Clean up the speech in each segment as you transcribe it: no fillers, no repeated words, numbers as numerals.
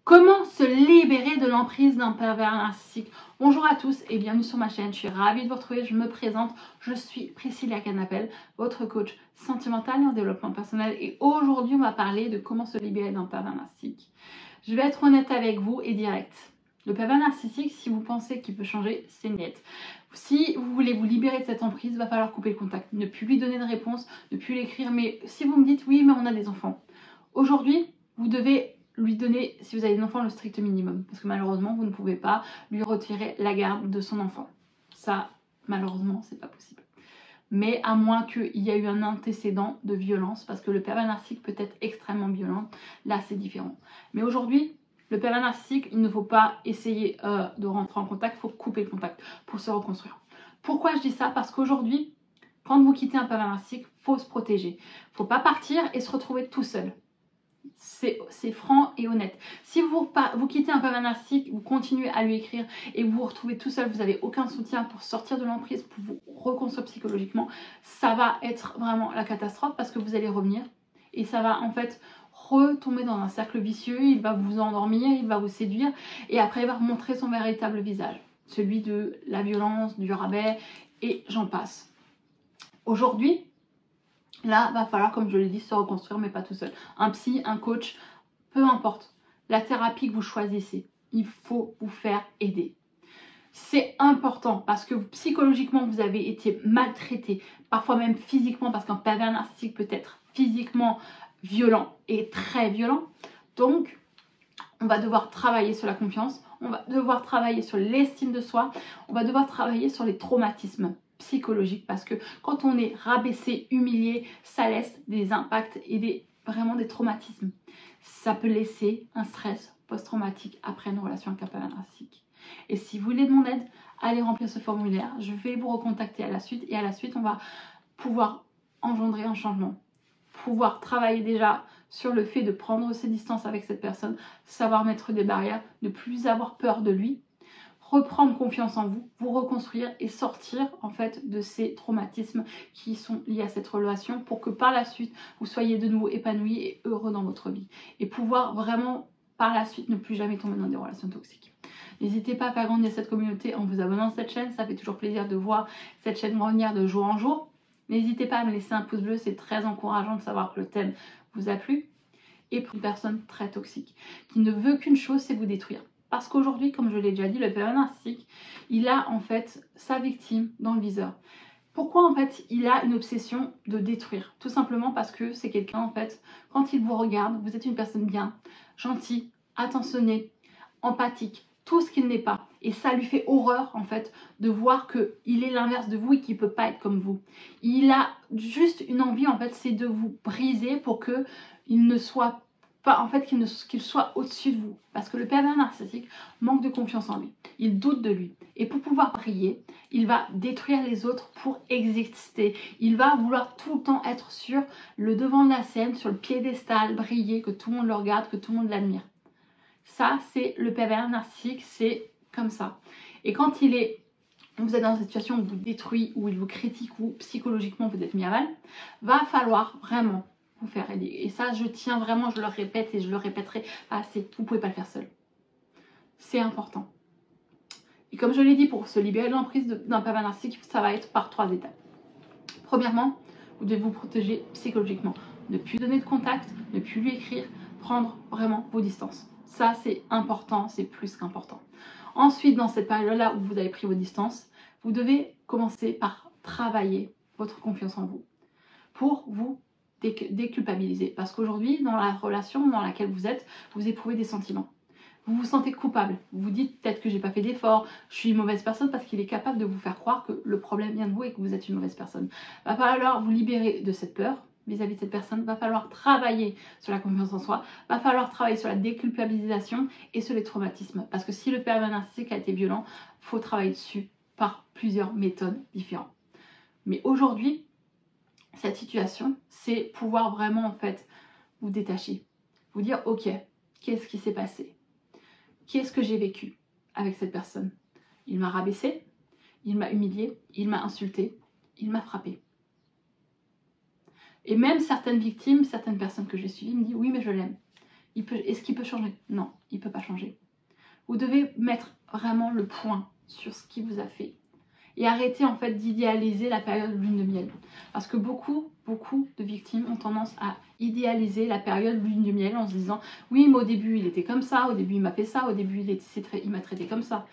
Comment se libérer de l'emprise d'un pervers narcissique? Bonjour à tous et bienvenue sur ma chaîne, je suis ravie de vous retrouver, je me présente, je suis Priscilla Canapel, votre coach sentimental et en développement personnel et aujourd'hui on va parler de comment se libérer d'un pervers narcissique. Je vais être honnête avec vous et direct. Le pervers narcissique, si vous pensez qu'il peut changer, c'est net. Si vous voulez vous libérer de cette emprise, il va falloir couper le contact, ne plus lui donner de réponse, ne plus l'écrire, mais si vous me dites oui mais on a des enfants, aujourd'hui vous devez lui donner, si vous avez des enfants, le strict minimum. Parce que malheureusement, vous ne pouvez pas lui retirer la garde de son enfant. Ça, malheureusement, c'est pas possible. Mais à moins qu'il y ait eu un antécédent de violence, parce que le pervers narcissique peut être extrêmement violent, là c'est différent. Mais aujourd'hui, le pervers narcissique, il ne faut pas essayer de rentrer en contact, il faut couper le contact pour se reconstruire. Pourquoi je dis ça? Parce qu'aujourd'hui, quand vous quittez un pervers narcissique, il faut se protéger. Il ne faut pas partir et se retrouver tout seul. C'est franc et honnête. Si vous quittez un pervers narcissique, vous continuez à lui écrire et vous vous retrouvez tout seul, vous n'avez aucun soutien pour sortir de l'emprise, pour vous reconstruire psychologiquement, ça va être vraiment la catastrophe parce que vous allez revenir et ça va en fait retomber dans un cercle vicieux, il va vous endormir, il va vous séduire et après il va montrer son véritable visage, celui de la violence, du rabais et j'en passe. Aujourd'hui, là, va falloir, comme je l'ai dit, se reconstruire, mais pas tout seul. Un psy, un coach, peu importe. La thérapie que vous choisissez, il faut vous faire aider. C'est important parce que psychologiquement, vous avez été maltraité, parfois même physiquement, parce qu'un pervers narcissique peut être physiquement violent et très violent. Donc, on va devoir travailler sur la confiance, on va devoir travailler sur l'estime de soi, on va devoir travailler sur les traumatismes psychologiques parce que quand on est rabaissé, humilié, ça laisse des impacts et vraiment des traumatismes. Ça peut laisser un stress post-traumatique après une relation avec un pervers narcissique. Et si vous voulez de mon aide, allez remplir ce formulaire, je vais vous recontacter à la suite et à la suite on va pouvoir engendrer un changement. Pouvoir travailler déjà sur le fait de prendre ses distances avec cette personne, savoir mettre des barrières, ne plus avoir peur de lui, reprendre confiance en vous, vous reconstruire et sortir en fait de ces traumatismes qui sont liés à cette relation pour que par la suite vous soyez de nouveau épanoui et heureux dans votre vie et pouvoir vraiment par la suite ne plus jamais tomber dans des relations toxiques. N'hésitez pas à faire grandir cette communauté en vous abonnant à cette chaîne, ça fait toujours plaisir de voir cette chaîne grandir de jour en jour. N'hésitez pas à me laisser un pouce bleu, c'est très encourageant de savoir que le thème vous a plu. Et pour une personne très toxique, qui ne veut qu'une chose, c'est vous détruire. Parce qu'aujourd'hui, comme je l'ai déjà dit, le pervers narcissique, il a en fait sa victime dans le viseur. Pourquoi en fait il a une obsession de détruire? Tout simplement parce que c'est quelqu'un en fait, quand il vous regarde, vous êtes une personne bien, gentille, attentionnée, empathique, tout ce qu'il n'est pas. Et ça lui fait horreur en fait de voir qu'il est l'inverse de vous et qu'il ne peut pas être comme vous. Il a juste une envie en fait, c'est de vous briser pour qu'il ne soit pas, en fait qu'il soit au-dessus de vous. Parce que le pervers narcissique manque de confiance en lui. Il doute de lui. Et pour pouvoir briller, il va détruire les autres pour exister. Il va vouloir tout le temps être sur le devant de la scène, sur le piédestal, briller, que tout le monde le regarde, que tout le monde l'admire. Ça, c'est le pervers narcissique, c'est comme ça. Et quand vous êtes dans une situation où il vous détruit, où il vous critique, ou psychologiquement vous êtes mis à mal, va falloir vraiment vous faire aider. Et ça, je tiens vraiment, je le répète et je le répéterai pas assez. Vous ne pouvez pas le faire seul. C'est important. Et comme je l'ai dit, pour se libérer de l'emprise d'un pervers narcissique, ça va être par 3 étapes. Premièrement, vous devez vous protéger psychologiquement. Ne plus donner de contact, ne plus lui écrire, prendre vraiment vos distances. Ça, c'est important, c'est plus qu'important. Ensuite, dans cette période-là où vous avez pris vos distances, vous devez commencer par travailler votre confiance en vous pour vous déculpabiliser. Parce qu'aujourd'hui, dans la relation dans laquelle vous éprouvez des sentiments. Vous vous sentez coupable. Vous vous dites peut-être que j'ai pas fait d'effort, je suis une mauvaise personne parce qu'il est capable de vous faire croire que le problème vient de vous et que vous êtes une mauvaise personne. Va falloir vous libérer de cette peur vis-à-vis de cette personne. Va falloir travailler sur la confiance en soi. Va falloir travailler sur la déculpabilisation et sur les traumatismes. Parce que si le pervers narcissique a été violent, il faut travailler dessus par plusieurs méthodes différentes. Mais aujourd'hui, cette situation, c'est pouvoir vraiment en fait vous détacher. Vous dire ok, qu'est-ce qui s'est passé? Qu'est-ce que j'ai vécu avec cette personne? Il m'a rabaissé, il m'a humilié, il m'a insulté, il m'a frappé. Et même certaines victimes, certaines personnes que j'ai suivies me disent oui mais je l'aime. Est-ce qu'il peut changer? Non. il ne peut pas changer. Vous devez mettre vraiment le point sur ce qui vous a fait. Et arrêter en fait d'idéaliser la période lune de miel. Parce que beaucoup de victimes ont tendance à idéaliser la période lune de miel en se disant oui mais au début il était comme ça, au début il m'a fait ça, au début il m'a traité comme ça.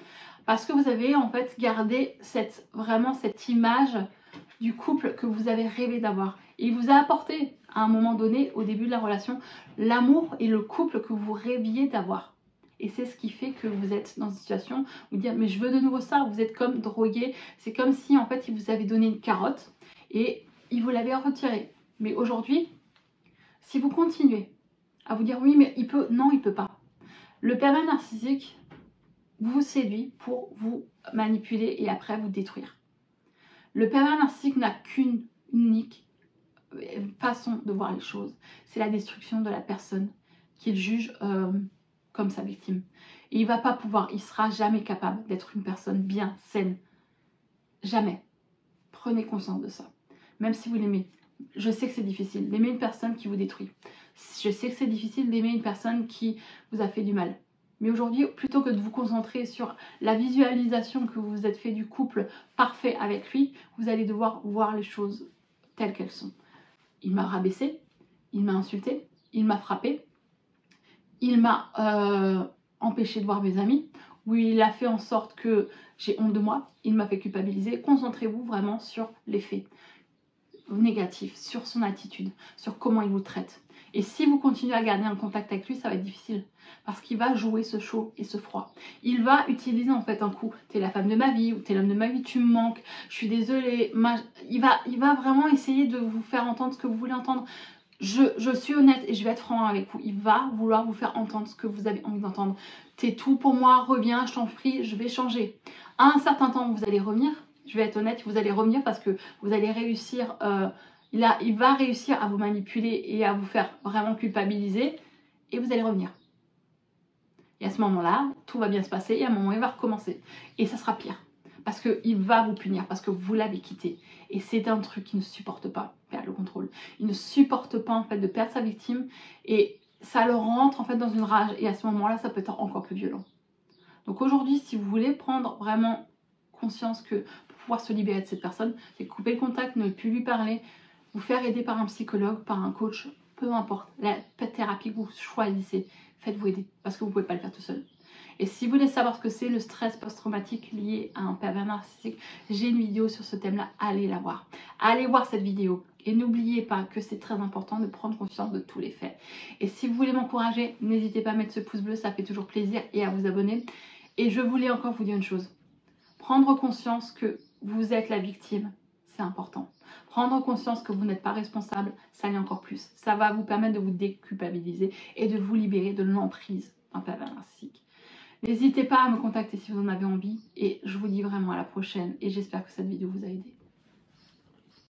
Parce que vous avez en fait gardé vraiment cette image du couple que vous avez rêvé d'avoir. Et il vous a apporté à un moment donné au début de la relation l'amour et le couple que vous rêviez d'avoir. Et c'est ce qui fait que vous êtes dans une situation où vous dites mais je veux de nouveau ça, vous êtes comme drogué, c'est comme si en fait il vous avait donné une carotte et il vous l'avait retirée. Mais aujourd'hui, si vous continuez à vous dire oui mais il peut, non il peut pas. Le pervers narcissique vous séduit pour vous manipuler et après vous détruire. Le pervers narcissique n'a qu'une unique façon de voir les choses, c'est la destruction de la personne qu'il juge comme sa victime. Et il va pas pouvoir, il sera jamais capable d'être une personne bien, saine. Jamais. Prenez conscience de ça. Même si vous l'aimez. Je sais que c'est difficile d'aimer une personne qui vous détruit. Je sais que c'est difficile d'aimer une personne qui vous a fait du mal. Mais aujourd'hui, plutôt que de vous concentrer sur la visualisation que vous vous êtes fait du couple parfait avec lui, vous allez devoir voir les choses telles qu'elles sont. Il m'a rabaissé, il m'a insulté, il m'a frappé, il m'a empêché de voir mes amis, ou il a fait en sorte que j'ai honte de moi, il m'a fait culpabiliser. Concentrez-vous vraiment sur les faits négatifs, sur son attitude, sur comment il vous traite. Et si vous continuez à garder un contact avec lui, ça va être difficile. Parce qu'il va jouer ce chaud et ce froid. Il va utiliser en fait un coup, t'es la femme de ma vie, ou t'es l'homme de ma vie, tu me manques, je suis désolée. Il va vraiment essayer de vous faire entendre ce que vous voulez entendre. Je suis honnête et je vais être franc avec vous. Il va vouloir vous faire entendre ce que vous avez envie d'entendre. T'es tout pour moi, reviens, je t'en prie, je vais changer. À un certain temps, vous allez revenir. Je vais être honnête, vous allez revenir parce que vous allez réussir... il va réussir à vous manipuler et à vous faire vraiment culpabiliser. Et vous allez revenir. Et à ce moment-là, tout va bien se passer. Et à un moment, il va recommencer. Et ça sera pire. Parce qu'il va vous punir. Parce que vous l'avez quitté. Et c'est un truc qu'il ne supporte pas, perdre le contrôle. Il ne supporte pas en fait de perdre sa victime. Et ça le rentre en fait dans une rage. Et à ce moment-là, ça peut être encore plus violent. Donc aujourd'hui, si vous voulez prendre vraiment conscience que pour pouvoir se libérer de cette personne, c'est couper le contact, ne plus lui parler, vous faire aider par un psychologue, par un coach, peu importe, la thérapie que vous choisissez, faites-vous aider parce que vous ne pouvez pas le faire tout seul. Et si vous voulez savoir ce que c'est le stress post-traumatique lié à un pervers narcissique, j'ai une vidéo sur ce thème-là, allez la voir. Allez voir cette vidéo et n'oubliez pas que c'est très important de prendre conscience de tous les faits. Et si vous voulez m'encourager, n'hésitez pas à mettre ce pouce bleu, ça fait toujours plaisir, et à vous abonner. Et je voulais encore vous dire une chose. Prendre conscience que vous êtes la victime, c'est important. Prendre conscience que vous n'êtes pas responsable, ça l'est encore plus. Ça va vous permettre de vous déculpabiliser et de vous libérer de l'emprise d'un pervers narcissique. N'hésitez pas à me contacter si vous en avez envie et je vous dis vraiment à la prochaine et j'espère que cette vidéo vous a aidé.